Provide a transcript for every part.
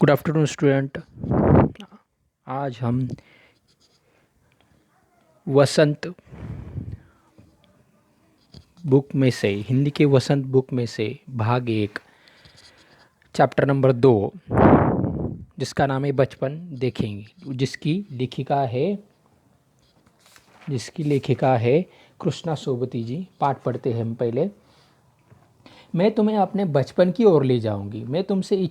Good afternoon student. आज हम वसंत book में से हिंदी के वसंत बुक में से भाग 1 चैप्टर नंबर 2 जिसका नाम है बचपन देखेंगे। जिसकी लेखिका है कृष्णा सोबती जी। पाठ पढ़ते हैं हम पहले। मैं तुम्हें अपने बचपन की ओर ले जाऊंगी। मैं तुमसे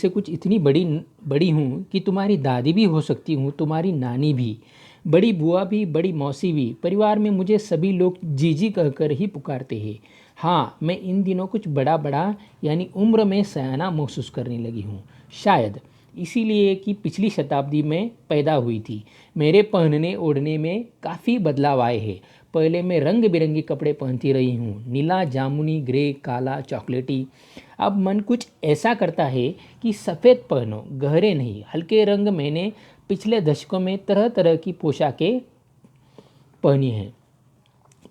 कुछ इतनी बड़ी हूँ कि तुम्हारी दादी भी हो सकती हूँ, तुम्हारी नानी भी, बड़ी बुआ भी, बड़ी मौसी भी। परिवार में मुझे सभी लोग जीजी कहकर ही पुकारते हैं। हाँ, मैं इन दिनों कुछ बड़ा बड़ा यानी उम्र में सयाना महसूस करने लगी हूँ। शायद इसीलिए कि पिछली शताब्दी में पैदा हुई थी। मेरे पहनने ओढ़ने में काफ़ी बदलाव आए हैं। पहले मैं रंग बिरंगे कपड़े पहनती रही हूँ, नीला, जामुनी, ग्रे, काला, चॉकलेटी। अब मन कुछ ऐसा करता है कि सफ़ेद पहनो, गहरे नहीं, हल्के रंग। मैंने पिछले दशकों में तरह तरह की पोशाकें पहनी हैं।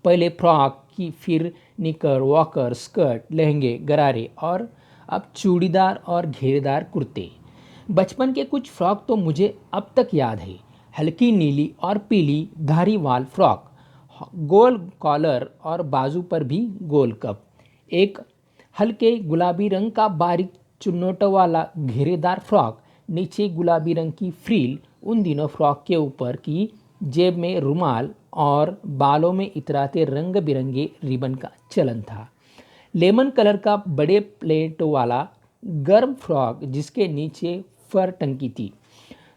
पहले फ्रॉक की, फिर निकर, वॉकर, स्कर्ट, लहंगे, गरारे और अब चूड़ीदार और घेरेदार कुर्ते। बचपन के कुछ फ्रॉक तो मुझे अब तक याद है। हल्की नीली और पीली धारीवाल फ्रॉक, गोल कॉलर और बाजू पर भी गोल कप। एक हल्के गुलाबी रंग का बारीक चुन्नटों वाला घेरेदार फ्रॉक, नीचे गुलाबी रंग की फ्रिल। उन दिनों फ्रॉक के ऊपर की जेब में रुमाल और बालों में इतराते रंग बिरंगे रिबन का चलन था। लेमन कलर का बड़े प्लेटों वाला गर्म फ्रॉक जिसके नीचे फर टंकी थी।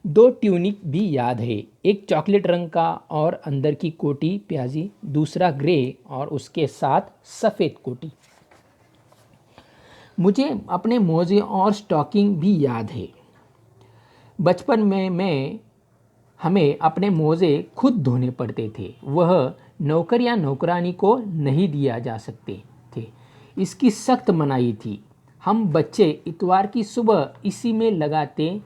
2 ट्यूनिक भी याद है, एक चॉकलेट रंग का और अंदर की कोटी प्याजी, दूसरा ग्रे और उसके साथ सफ़ेद कोटी। मुझे अपने मोजे और स्टॉकिंग भी याद है। बचपन में हमें अपने मोजे खुद धोने पड़ते थे। वह नौकर या नौकरानी को नहीं दिया जा सकते थे, इसकी सख्त मनाही थी। हम बच्चे इतवार की सुबह इसी में लगाते।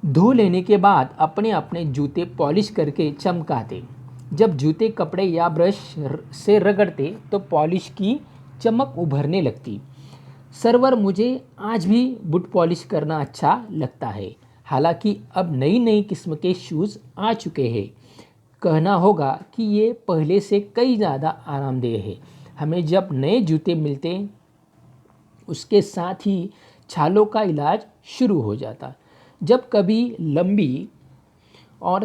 धो लेने के बाद अपने अपने जूते पॉलिश करके चमकाते। जब जूते कपड़े या ब्रश से रगड़ते तो पॉलिश की चमक उभरने लगती। सरवर, मुझे आज भी बूट पॉलिश करना अच्छा लगता है। हालांकि अब नई नई किस्म के शूज़ आ चुके हैं। कहना होगा कि ये पहले से कई ज़्यादा आरामदेह है। हमें जब नए जूते मिलते उसके साथ ही छालों का इलाज शुरू हो जाता। जब कभी लंबी और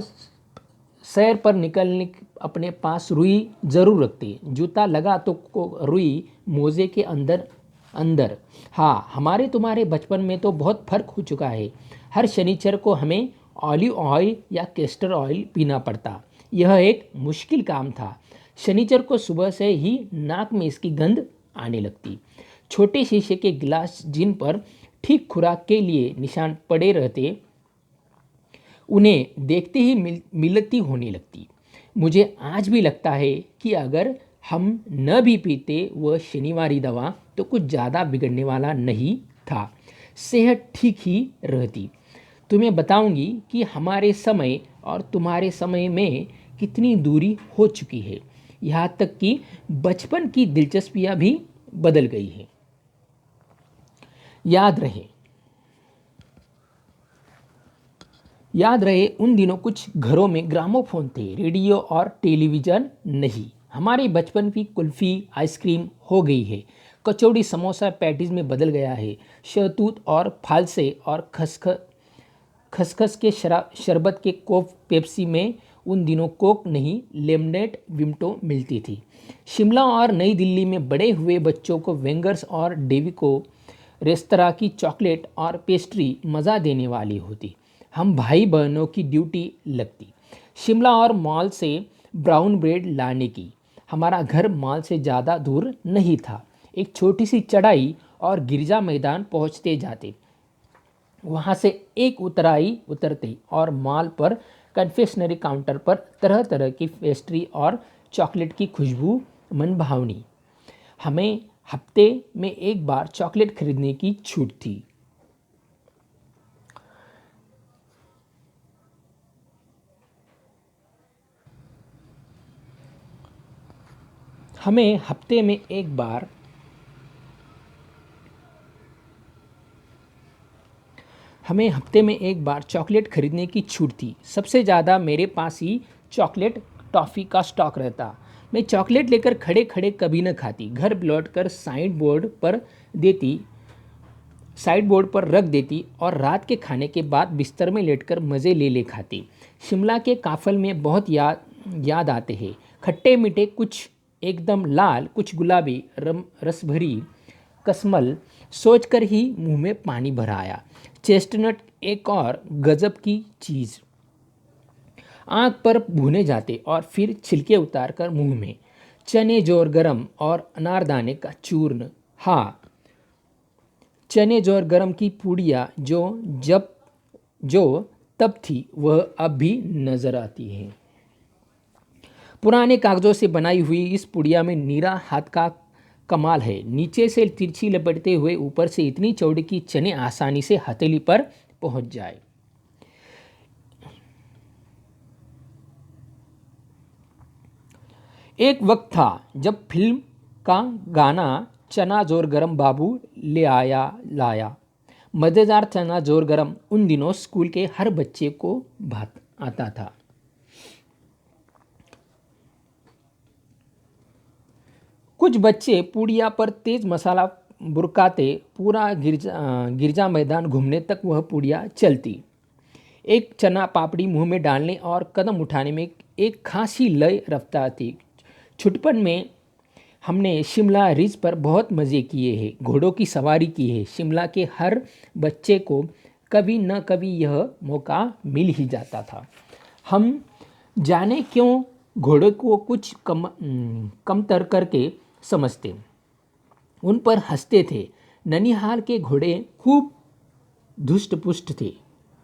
सैर पर निकलने अपने पास रुई ज़रूर रखते। जूता लगा तो रुई मोजे के अंदर अंदर। हाँ, हमारे तुम्हारे बचपन में तो बहुत फ़र्क हो चुका है। हर शनिचर को हमें ऑलिव ऑयल या कैस्टर ऑयल पीना पड़ता। यह एक मुश्किल काम था। शनिचर को सुबह से ही नाक में इसकी गंध आने लगती। छोटे शीशे के गिलास जिन पर ठीक खुराक के लिए निशान पड़े रहते, उन्हें देखते ही मिलती होने लगती। मुझे आज भी लगता है कि अगर हम न भी पीते वह शनिवारी दवा तो कुछ ज़्यादा बिगड़ने वाला नहीं था। सेहत ठीक ही रहती। तुम्हें बताऊंगी कि हमारे समय और तुम्हारे समय में कितनी दूरी हो चुकी है। यहाँ तक कि बचपन की दिलचस्पियाँ भी बदल गई हैं। याद रहे उन दिनों कुछ घरों में ग्रामोफोन थे, रेडियो और टेलीविज़न नहीं। हमारे बचपन की कुल्फ़ी आइसक्रीम हो गई है, कचौड़ी समोसा पैटीज़ में बदल गया है। शहतूत और फालसे और खसखस के शरबत के कोक, पेप्सी में उन दिनों कोक नहीं, लेमनेट, विम्टो मिलती थी। शिमला और नई दिल्ली में बड़े हुए बच्चों को वेंगर्स और डेविको रेस्तरां की चॉकलेट और पेस्ट्री मज़ा देने वाली होती। हम भाई बहनों की ड्यूटी लगती शिमला और मॉल से ब्राउन ब्रेड लाने की। हमारा घर मॉल से ज़्यादा दूर नहीं था। एक छोटी सी चढ़ाई और गिरजा मैदान पहुंचते जाते। वहाँ से एक उतराई उतरते और मॉल पर कन्फेक्शनरी काउंटर पर तरह तरह की पेस्ट्री और चॉकलेट की खुशबू मन भावनी। हमें हफ्ते में एक बार चॉकलेट खरीदने की छूट थी। हमें हफ्ते में एक बार हमें हफ्ते में एक बार चॉकलेट खरीदने की छूट थी। सबसे ज़्यादा मेरे पास ही चॉकलेट टॉफ़ी का स्टॉक रहता। मैं चॉकलेट लेकर खड़े खड़े कभी न खाती, घर लौटकर साइड बोर्ड पर रख देती और रात के खाने के बाद बिस्तर में लेटकर मज़े ले ले खाती। शिमला के काफ़ल में बहुत याद आते हैं। खट्टे मीठे, कुछ एकदम लाल, कुछ गुलाबी, रस भरी कसमल सोचकर ही मुंह में पानी भर आया। चेस्टनट एक और गजब की चीज़, आँख पर भुने जाते और फिर छिलके उतार कर मुंह में। चने जोर गरम और अनारदाने का चूर्ण, हाँ, चने जोर गरम की पूड़ियाँ जो तब थी वह अब भी नजर आती है। पुराने कागजों से बनाई हुई इस पुड़िया में नीरा हाथ का कमाल है। नीचे से तिरछी लपेटते हुए ऊपर से इतनी चौड़ी कि चने आसानी से हथेली पर पहुंच जाए। एक वक्त था जब फिल्म का गाना चना जोर गरम बाबू ले आया लाया, मज़ेदार चना जोर गरम उन दिनों स्कूल के हर बच्चे को भात आता था। कुछ बच्चे पूड़िया पर तेज मसाला बुरकाते पूरा गिरजा मैदान घूमने तक वह पूड़िया चलती। एक चना पापड़ी मुंह में डालने और कदम उठाने में एक खासी लय रफ्तार थी। छुटपन में हमने शिमला रिज पर बहुत मज़े किए हैं, घोड़ों की सवारी की है। शिमला के हर बच्चे को कभी न कभी यह मौका मिल ही जाता था। हम जाने क्यों घोड़े को कुछ कमतर करके समझते, उन पर हंसते थे। ननिहाल के घोड़े खूब धुष्टपुष्ट थे,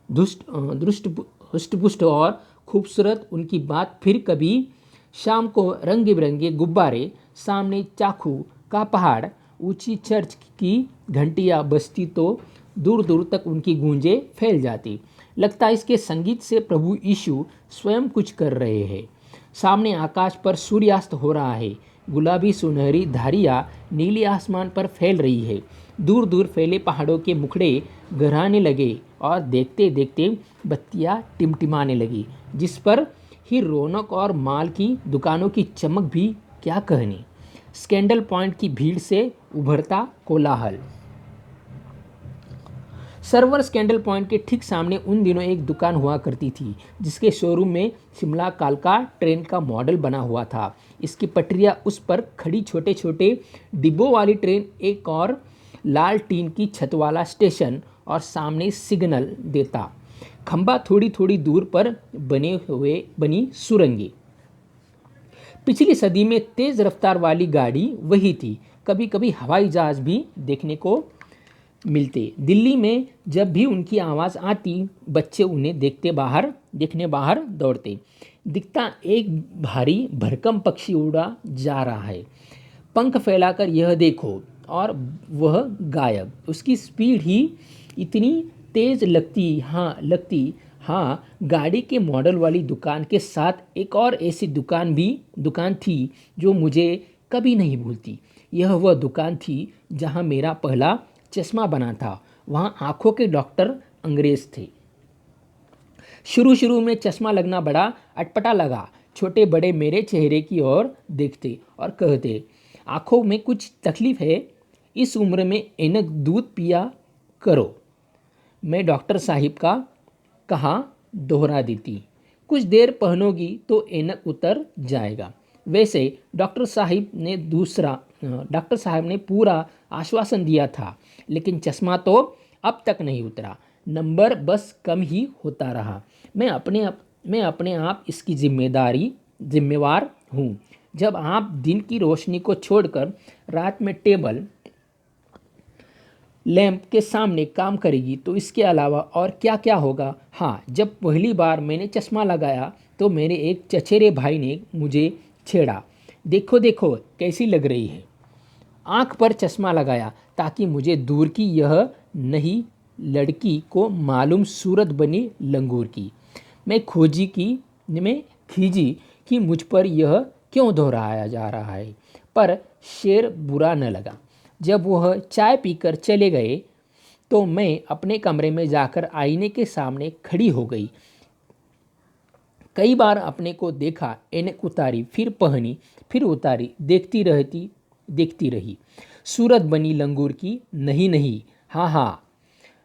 धुष्टपुष्ट और खूबसूरत। उनकी बात फिर कभी शाम को रंग बिरंगे गुब्बारे, सामने चाकू का पहाड़, ऊंची चर्च की घंटियाँ बजती तो दूर दूर तक उनकी गूंजें फैल जाती। लगता इसके संगीत से प्रभु यीशु स्वयं कुछ कर रहे हैं। सामने आकाश पर सूर्यास्त हो रहा है, गुलाबी सुनहरी धारियाँ नीले आसमान पर फैल रही है। दूर दूर फैले पहाड़ों के मुखड़े गहराने लगे और देखते देखते बत्तियाँ टिमटिमाने लगी, जिस पर ही रौनक और माल की दुकानों की चमक भी क्या कहनी। स्कैंडल पॉइंट की भीड़ से उभरता कोलाहल। सर्वर स्कैंडल पॉइंट के ठीक सामने उन दिनों एक दुकान हुआ करती थी, जिसके शोरूम में शिमला कालका ट्रेन का मॉडल बना हुआ था। इसकी पटरियाँ, उस पर खड़ी छोटे छोटे डिब्बों वाली ट्रेन, एक और लाल टीन की छत वाला स्टेशन और सामने सिग्नल देता खंबा, थोड़ी थोड़ी दूर पर बनी सुरंगी। पिछली सदी में तेज रफ्तार वाली गाड़ी वही थी। कभी कभी हवाई जहाज भी देखने को मिलते। दिल्ली में जब भी उनकी आवाज़ आती, बच्चे उन्हें देखने बाहर दौड़ते। दिखता एक भारी भरकम पक्षी उड़ा जा रहा है, पंख फैलाकर यह देखो, और वह गायब। उसकी स्पीड ही इतनी तेज लगती। हाँ, गाड़ी के मॉडल वाली दुकान के साथ एक और ऐसी दुकान थी जो मुझे कभी नहीं भूलती। यह वह दुकान थी जहाँ मेरा पहला चश्मा बना था। वहाँ आंखों के डॉक्टर अंग्रेज थे। शुरू में चश्मा लगना बड़ा अटपटा लगा। छोटे बड़े मेरे चेहरे की ओर देखते और कहते, आंखों में कुछ तकलीफ है, इस उम्र में ऐनक दूध पिया करो। मैं डॉक्टर साहिब का कहा दोहरा देती, कुछ देर पहनोगी तो ऐनक उतर जाएगा। वैसे डॉक्टर साहब ने पूरा आश्वासन दिया था, लेकिन चश्मा तो अब तक नहीं उतरा। नंबर बस कम ही होता रहा। मैं अपने आप इसकी जिम्मेवार हूँ। जब आप दिन की रोशनी को छोड़कर रात में टेबल लैंप के सामने काम करेगी तो इसके अलावा और क्या क्या होगा। हाँ, जब पहली बार मैंने चश्मा लगाया तो मेरे एक चचेरे भाई ने मुझे छेड़ा, देखो देखो कैसी लग रही है। आँख पर चश्मा लगाया ताकि मुझे दूर की यह नई लड़की को मालूम सूरत बनी लंगूर की। मैं खीजी कि मुझ पर यह क्यों दोहराया जा रहा है, पर शेर बुरा न लगा। जब वह चाय पीकर चले गए तो मैं अपने कमरे में जाकर आईने के सामने खड़ी हो गई। कई बार अपने को देखा, ऐनक उतारी, फिर पहनी, फिर उतारी, देखती रही। सूरत बनी लंगूर की, नहीं नहीं, हाँ हाँ।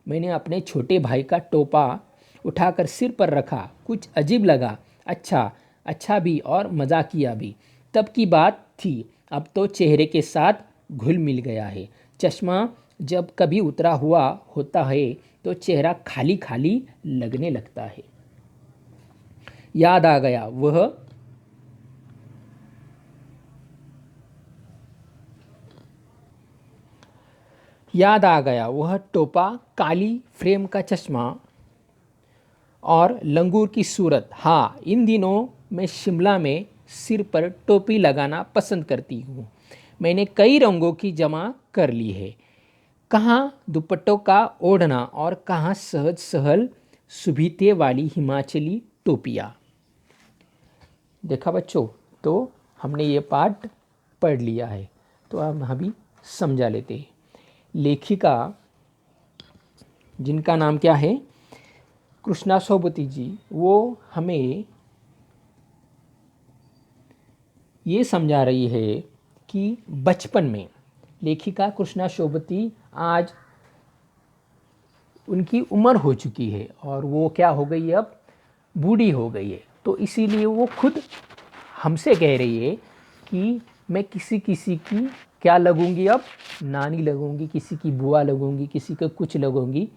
मैंने अपने छोटे भाई का टोपा उठाकर सिर पर रखा। कुछ अजीब लगा, अच्छा अच्छा भी और मजाकिया भी। तब की बात थी, अब तो चेहरे के साथ घुल मिल गया है। चश्मा जब कभी उतरा हुआ होता है तो चेहरा खाली खाली लगने लगता है। याद आ गया वह टोपा, काली फ्रेम का चश्मा और लंगूर की सूरत। हाँ, इन दिनों मैं शिमला में सिर पर टोपी लगाना पसंद करती हूँ। मैंने कई रंगों की जमा कर ली है, कहाँ दुपट्टों का ओढ़ना और कहाँ सहज सहल सुभीते वाली हिमाचली टोपियाँ। देखा बच्चों, तो हमने ये पाठ पढ़ लिया है, तो अब अभी समझा लेते हैं। लेखिका जिनका नाम क्या है, कृष्णा सोबती जी, वो हमें ये समझा रही है कि बचपन में लेखिका कृष्णा सोबती, आज उनकी उम्र हो चुकी है और वो क्या हो गई है, अब बूढ़ी हो गई है। तो इसीलिए वो खुद हमसे कह रही है कि मैं किसी किसी की क्या लगूंगी, अब नानी लगूंगी, किसी की बुआ लगूंगी, किसी का कुछ लगूंगी,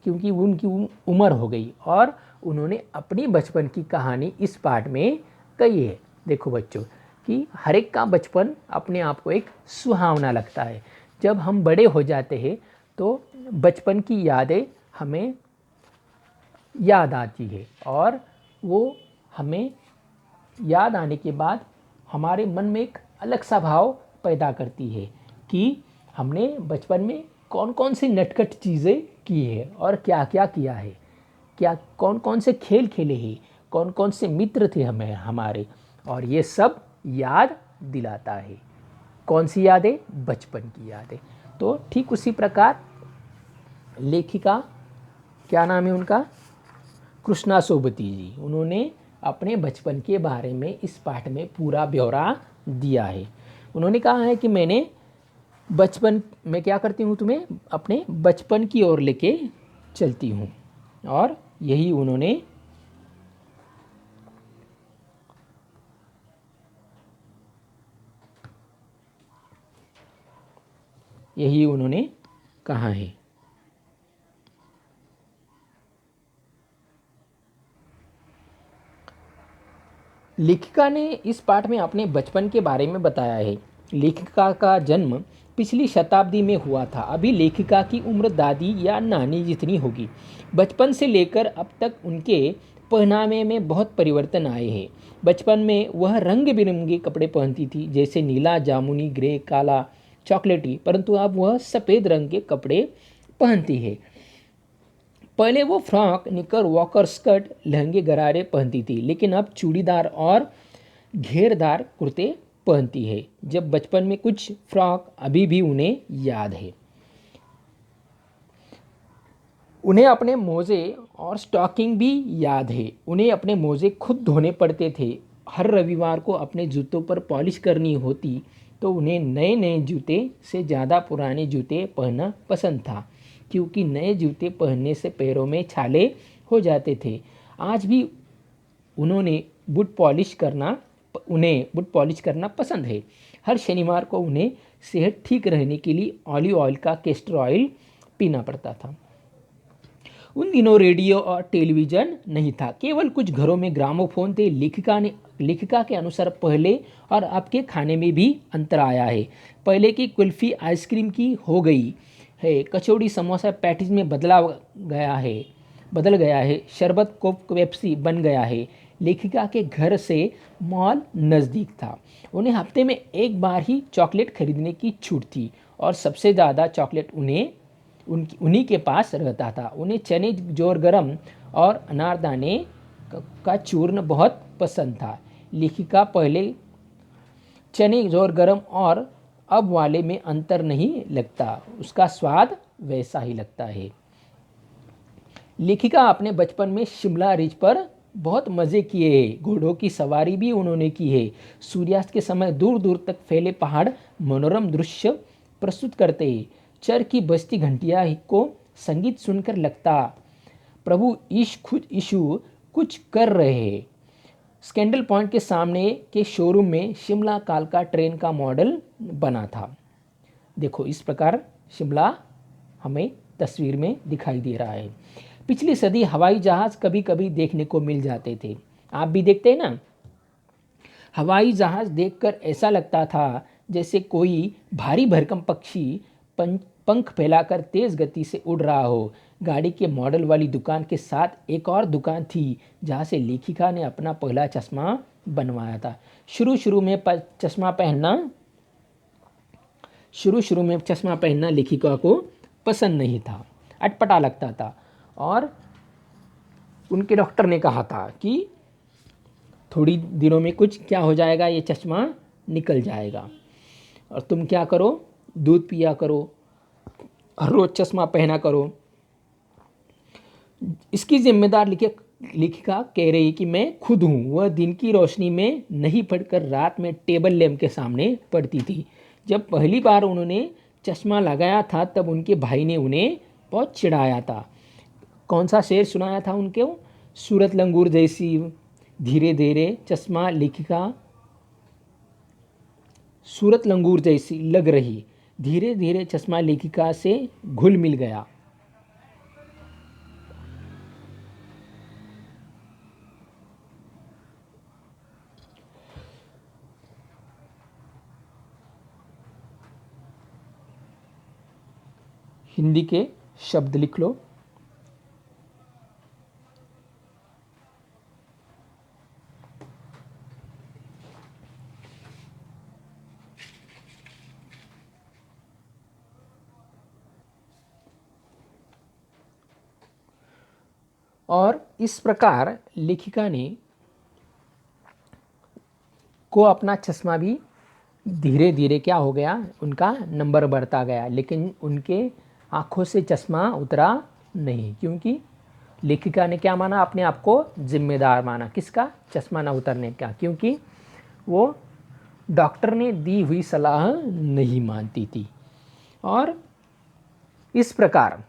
क्योंकि उनकी उम्र हो गई। और उन्होंने अपनी बचपन की कहानी इस पाठ में कही है। देखो बच्चों कि हर एक का बचपन अपने आप को एक सुहावना लगता है। जब हम बड़े हो जाते हैं तो बचपन की यादें हमें याद आती है और वो हमें याद आने के बाद हमारे मन में एक अलग सा भाव पैदा करती है कि हमने बचपन में कौन कौन सी नटखट चीज़ें की है और क्या क्या किया है, क्या कौन कौन से खेल खेले हैं, कौन कौन से मित्र थे हमें हमारे, और ये सब याद दिलाता है। कौन सी यादें? बचपन की यादें। तो ठीक उसी प्रकार लेखिका, क्या नाम है उनका, कृष्णा सोबती जी, उन्होंने अपने बचपन के बारे में इस पाठ में पूरा ब्यौरा दिया है। उन्होंने कहा है कि मैंने बचपन में क्या करती हूँ, तुम्हें अपने बचपन की ओर लेके चलती हूँ, और यही उन्होंने कहा है। लेखिका ने इस पाठ में अपने बचपन के बारे में बताया है। लेखिका का जन्म पिछली शताब्दी में हुआ था। अभी लेखिका की उम्र दादी या नानी जितनी होगी। बचपन से लेकर अब तक उनके पहनावे में बहुत परिवर्तन आए हैं। बचपन में वह रंग बिरंगे कपड़े पहनती थी, जैसे नीला, जामुनी, ग्रे, काला, चॉकलेटी, परंतु अब वह सफ़ेद रंग के कपड़े पहनती है। पहले वो फ्रॉक, निकर, वॉकर, स्कर्ट, लहंगे, गरारे पहनती थी, लेकिन अब चूड़ीदार और घेरदार कुर्ते पहनती है। जब बचपन में कुछ फ्रॉक अभी भी उन्हें याद है। उन्हें अपने मोजे और स्टॉकिंग भी याद है। उन्हें अपने मोजे खुद धोने पड़ते थे। हर रविवार को अपने जूतों पर पॉलिश करनी होती, तो उन्हें नए नए जूते से ज़्यादा पुराने जूते पहनना पसंद था, क्योंकि नए जूते पहनने से पैरों में छाले हो जाते थे। आज भी उन्हें बूट पॉलिश करना पसंद है। हर शनिवार को उन्हें सेहत ठीक रहने के लिए ऑलिव ऑयल का कैस्टर ऑयल पीना पड़ता था। उन दिनों रेडियो और टेलीविज़न नहीं था, केवल कुछ घरों में ग्रामोफोन थे। लेखिका के अनुसार पहले और अब के खाने में भी अंतर आया है। पहले की कुल्फ़ी आइसक्रीम की हो गई है, कचौड़ी, समोसा पैटीज में बदल गया है, शरबत, कोक, पेप्सी बन गया है। लेखिका के घर से मॉल नज़दीक था। उन्हें हफ्ते में एक बार ही चॉकलेट खरीदने की छूट थी, और सबसे ज़्यादा चॉकलेट उन्हीं के पास रहता था। उन्हें चने, जोर गरम और अनारदाने का चूर्ण बहुत पसंद था। लेखिका पहले चने, जोर गरम और अब वाले में अंतर नहीं लगता, उसका स्वाद वैसा ही लगता है। लेखिका अपने बचपन में शिमला रिज पर बहुत मज़े किए हैं। घोड़ों की सवारी भी उन्होंने की है। सूर्यास्त के समय दूर दूर तक फैले पहाड़ मनोरम दृश्य प्रस्तुत करते हैं। चर की बजती घंटियाँ को संगीत सुनकर लगता प्रभु यीशु कुछ कर रहे हैं। स्कैंडल पॉइंट के सामने के शोरूम में शिमला कालका ट्रेन का मॉडल बना था। देखो इस प्रकार शिमला हमें तस्वीर में दिखाई दे रहा है। पिछली सदी हवाई जहाज़ कभी कभी देखने को मिल जाते थे। आप भी देखते हैं ना, हवाई जहाज़ देखकर ऐसा लगता था जैसे कोई भारी भरकम पक्षी पंख फैलाकर तेज़ गति से उड़ रहा हो। गाड़ी के मॉडल वाली दुकान के साथ एक और दुकान थी जहाँ से लेखिका ने अपना पहला चश्मा बनवाया था। शुरू शुरू में चश्मा पहनना लेखिका को पसंद नहीं था, अटपटा लगता था और उनके डॉक्टर ने कहा था कि थोड़ी दिनों में कुछ क्या हो जाएगा, ये चश्मा निकल जाएगा और तुम क्या करो, दूध पिया करो, हर रोज़ चश्मा पहना करो। इसकी जिम्मेदार लेखिका कह रही कि मैं खुद हूँ। वह दिन की रोशनी में नहीं पढ़कर रात में टेबल लैंप के सामने पढ़ती थी। जब पहली बार उन्होंने चश्मा लगाया था तब उनके भाई ने उन्हें बहुत चिढ़ाया था। कौन सा शेर सुनाया था उनके? सूरत लंगूर जैसी धीरे धीरे चश्मा लेखिका सूरत लंगूर जैसी लग रही, धीरे धीरे चश्मा लेखिका से घुल मिल गया। हिंदी के शब्द लिख लो। और इस प्रकार लेखिका ने को अपना चश्मा भी धीरे धीरे क्या हो गया, उनका नंबर बढ़ता गया, लेकिन उनके आँखों से चश्मा उतरा नहीं, क्योंकि लेखिका ने क्या माना, अपने आप को जिम्मेदार माना। किसका? चश्मा ना उतरने का, क्योंकि वो डॉक्टर ने दी हुई सलाह नहीं मानती थी। और इस प्रकार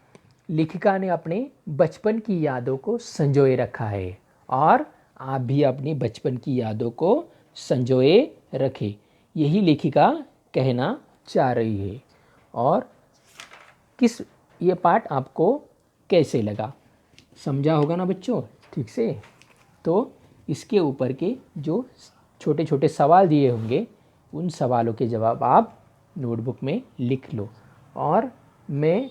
लेखिका ने अपने बचपन की यादों को संजोए रखा है और आप भी अपनी बचपन की यादों को संजोए रखें, यही लेखिका कहना चाह रही है। और ये पाठ आपको कैसे लगा, समझा होगा ना बच्चों ठीक से? तो इसके ऊपर के जो छोटे छोटे सवाल दिए होंगे उन सवालों के जवाब आप नोटबुक में लिख लो और मैं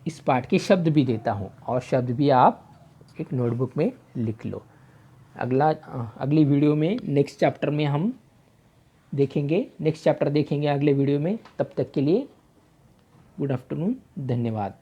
इस पाठ के शब्द भी देता हूँ और शब्द भी आप एक नोटबुक में लिख लो। अगली वीडियो में नेक्स्ट चैप्टर देखेंगे अगले वीडियो में। तब तक के लिए गुड आफ्टरनून, धन्यवाद।